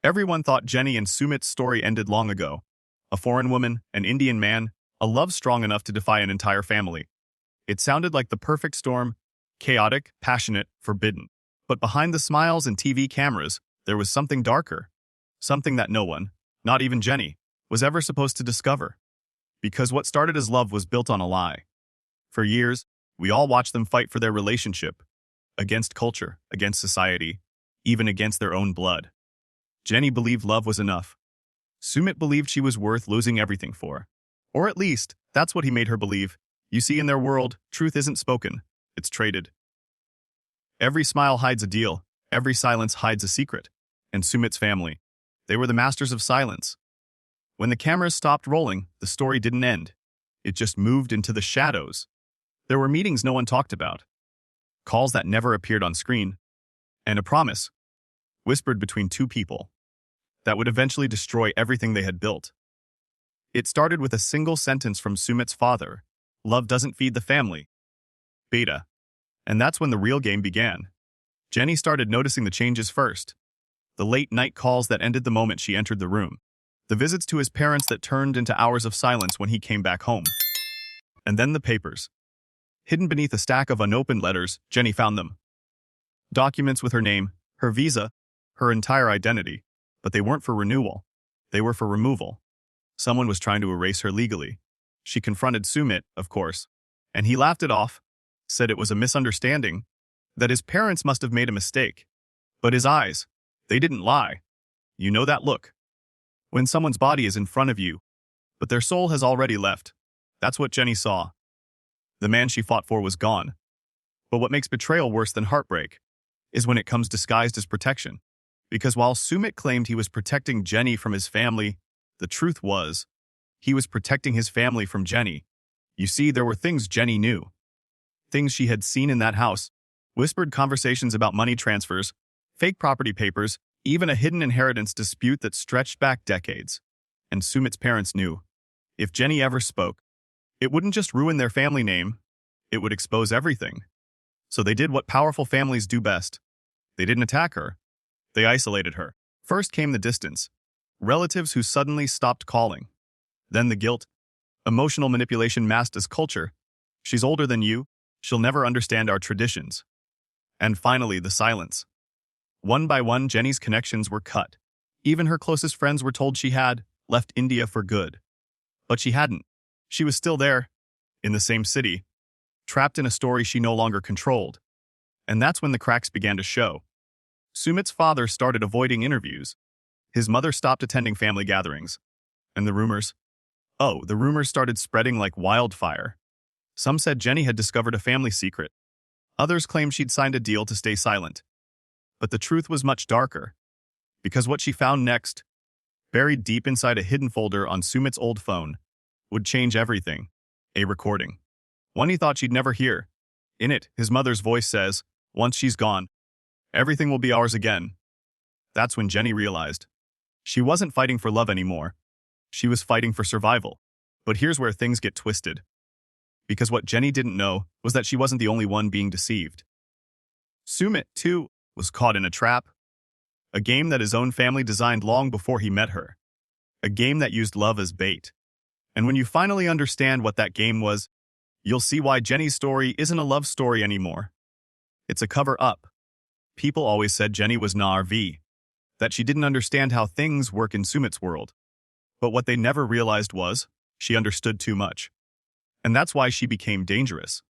Everyone thought Jenny and Sumit's story ended long ago. A foreign woman, an Indian man, a love strong enough to defy an entire family. It sounded like the perfect storm, chaotic, passionate, forbidden. But behind the smiles and TV cameras, there was something darker. Something that no one, not even Jenny, was ever supposed to discover. Because what started as love was built on a lie. For years, we all watched them fight for their relationship. Against culture, against society, even against their own blood. Jenny believed love was enough. Sumit believed she was worth losing everything for. Or at least, that's what he made her believe. You see, in their world, truth isn't spoken, it's traded. Every smile hides a deal, every silence hides a secret. And Sumit's family, they were the masters of silence. When the cameras stopped rolling, the story didn't end. It just moved into the shadows. There were meetings no one talked about. Calls that never appeared on screen. And a promise, whispered between two people, that would eventually destroy everything they had built. It started with a single sentence from Sumit's father: "Love doesn't feed the family." Beta. And that's when the real game began. Jenny started noticing the changes first. The late-night calls that ended the moment she entered the room. The visits to his parents that turned into hours of silence when he came back home. And then the papers. Hidden beneath a stack of unopened letters, Jenny found them. Documents with her name, her visa, her entire identity. But they weren't for renewal. They were for removal. Someone was trying to erase her legally. She confronted Sumit, of course, and he laughed it off, said it was a misunderstanding, that his parents must have made a mistake. But his eyes, they didn't lie. You know that look. When someone's body is in front of you, but their soul has already left. That's what Jenny saw. The man she fought for was gone. But what makes betrayal worse than heartbreak is when it comes disguised as protection. Because while Sumit claimed he was protecting Jenny from his family, the truth was, he was protecting his family from Jenny. You see, there were things Jenny knew. Things she had seen in that house. Whispered conversations about money transfers, fake property papers, even a hidden inheritance dispute that stretched back decades. And Sumit's parents knew. If Jenny ever spoke, it wouldn't just ruin their family name, it would expose everything. So they did what powerful families do best. They didn't attack her. They isolated her. First came the distance. Relatives who suddenly stopped calling. Then the guilt. Emotional manipulation masked as culture. She's older than you. She'll never understand our traditions. And finally, the silence. One by one, Jenny's connections were cut. Even her closest friends were told she had left India for good. But she hadn't. She was still there, in the same city, trapped in a story she no longer controlled. And that's when the cracks began to show. Sumit's father started avoiding interviews. His mother stopped attending family gatherings. And the rumors started spreading like wildfire. Some said Jenny had discovered a family secret. Others claimed she'd signed a deal to stay silent. But the truth was much darker. Because what she found next, buried deep inside a hidden folder on Sumit's old phone, would change everything. A recording. One he thought she'd never hear. In it, his mother's voice says, "Once she's gone, everything will be ours again." That's when Jenny realized. She wasn't fighting for love anymore. She was fighting for survival. But here's where things get twisted. Because what Jenny didn't know was that she wasn't the only one being deceived. Sumit, too, was caught in a trap. A game that his own family designed long before he met her. A game that used love as bait. And when you finally understand what that game was, you'll see why Jenny's story isn't a love story anymore. It's a cover-up. People always said Jenny was naive, that she didn't understand how things work in Sumit's world. But what they never realized was, she understood too much. And that's why she became dangerous.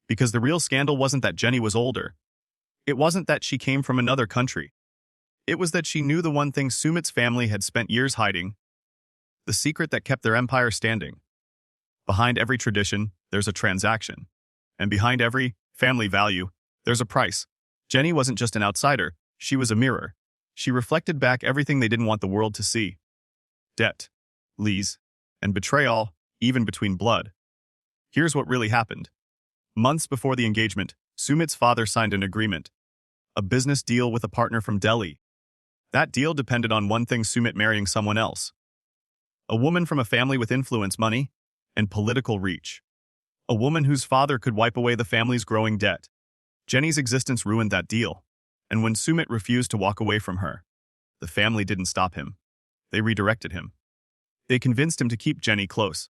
Because the real scandal wasn't that Jenny was older. It wasn't that she came from another country. It was that she knew the one thing Sumit's family had spent years hiding. The secret that kept their empire standing. Behind every tradition, there's a transaction. And behind every family value, there's a price. Jenny wasn't just an outsider, she was a mirror. She reflected back everything they didn't want the world to see. Debt, lies, and betrayal, even between blood. Here's what really happened. Months before the engagement, Sumit's father signed an agreement. A business deal with a partner from Delhi. That deal depended on one thing: Sumit marrying someone else. A woman from a family with influence, money, and political reach. A woman whose father could wipe away the family's growing debt. Jenny's existence ruined that deal. And when Sumit refused to walk away from her, the family didn't stop him. They redirected him. They convinced him to keep Jenny close.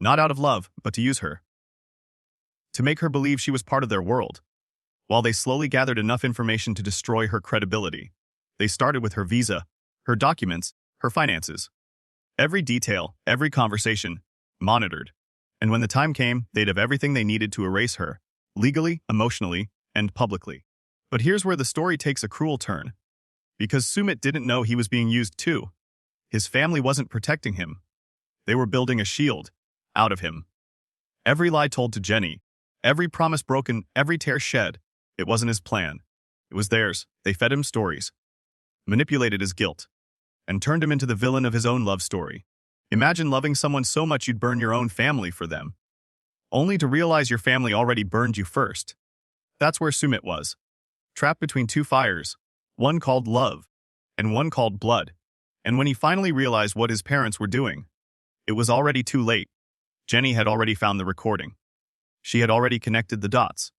Not out of love, but to use her. To make her believe she was part of their world. While they slowly gathered enough information to destroy her credibility. They started with her visa, her documents, her finances. Every detail, every conversation, monitored. And when the time came, they'd have everything they needed to erase her, legally, emotionally, and publicly. But here's where the story takes a cruel turn. Because Sumit didn't know he was being used too. His family wasn't protecting him. They were building a shield out of him. Every lie told to Jenny, every promise broken, every tear shed, it wasn't his plan. It was theirs. They fed him stories, manipulated his guilt, and turned him into the villain of his own love story. Imagine loving someone so much you'd burn your own family for them, only to realize your family already burned you first. That's where Sumit was, trapped between two fires, one called love, and one called blood. And when he finally realized what his parents were doing, it was already too late. Jenny had already found the recording. She had already connected the dots.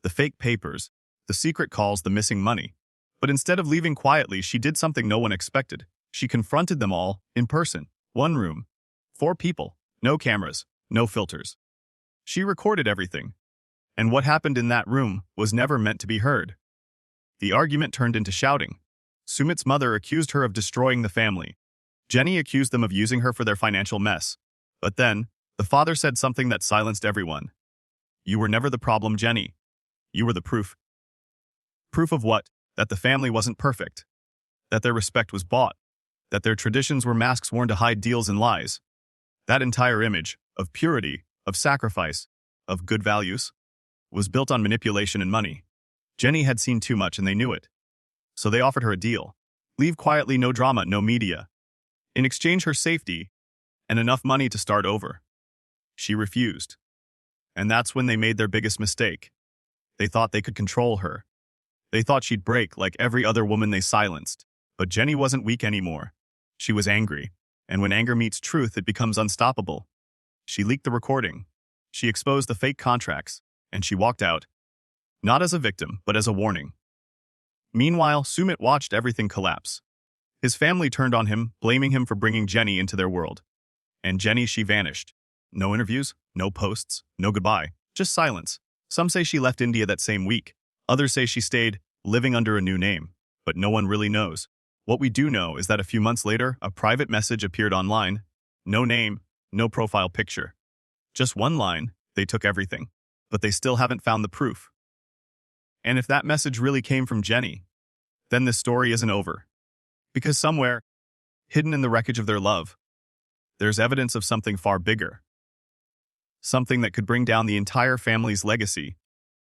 The fake papers, the secret calls, the missing money. But instead of leaving quietly, she did something no one expected. She confronted them all, in person. One room. 4 people. No cameras. No filters. She recorded everything. And what happened in that room was never meant to be heard. The argument turned into shouting. Sumit's mother accused her of destroying the family. Jenny accused them of using her for their financial mess. But then, the father said something that silenced everyone. You were never the problem, Jenny. You were the proof. Proof of what? That the family wasn't perfect. That their respect was bought. That their traditions were masks worn to hide deals and lies. That entire image, of purity, of sacrifice, of good values, was built on manipulation and money. Jenny had seen too much and they knew it. So they offered her a deal. Leave quietly, no drama, no media. In exchange, her safety and enough money to start over. She refused. And that's when they made their biggest mistake. They thought they could control her. They thought she'd break like every other woman they silenced. But Jenny wasn't weak anymore. She was angry. And when anger meets truth, it becomes unstoppable. She leaked the recording. She exposed the fake contracts. And she walked out. Not as a victim, but as a warning. Meanwhile, Sumit watched everything collapse. His family turned on him, blaming him for bringing Jenny into their world. And Jenny, she vanished. No interviews, no posts, no goodbye, just silence. Some say she left India that same week. Others say she stayed, living under a new name. But no one really knows. What we do know is that a few months later, a private message appeared online. No name, no profile picture. Just one line, they took everything. But they still haven't found the proof. And if that message really came from Jenny, then this story isn't over. Because somewhere, hidden in the wreckage of their love, there's evidence of something far bigger. Something that could bring down the entire family's legacy.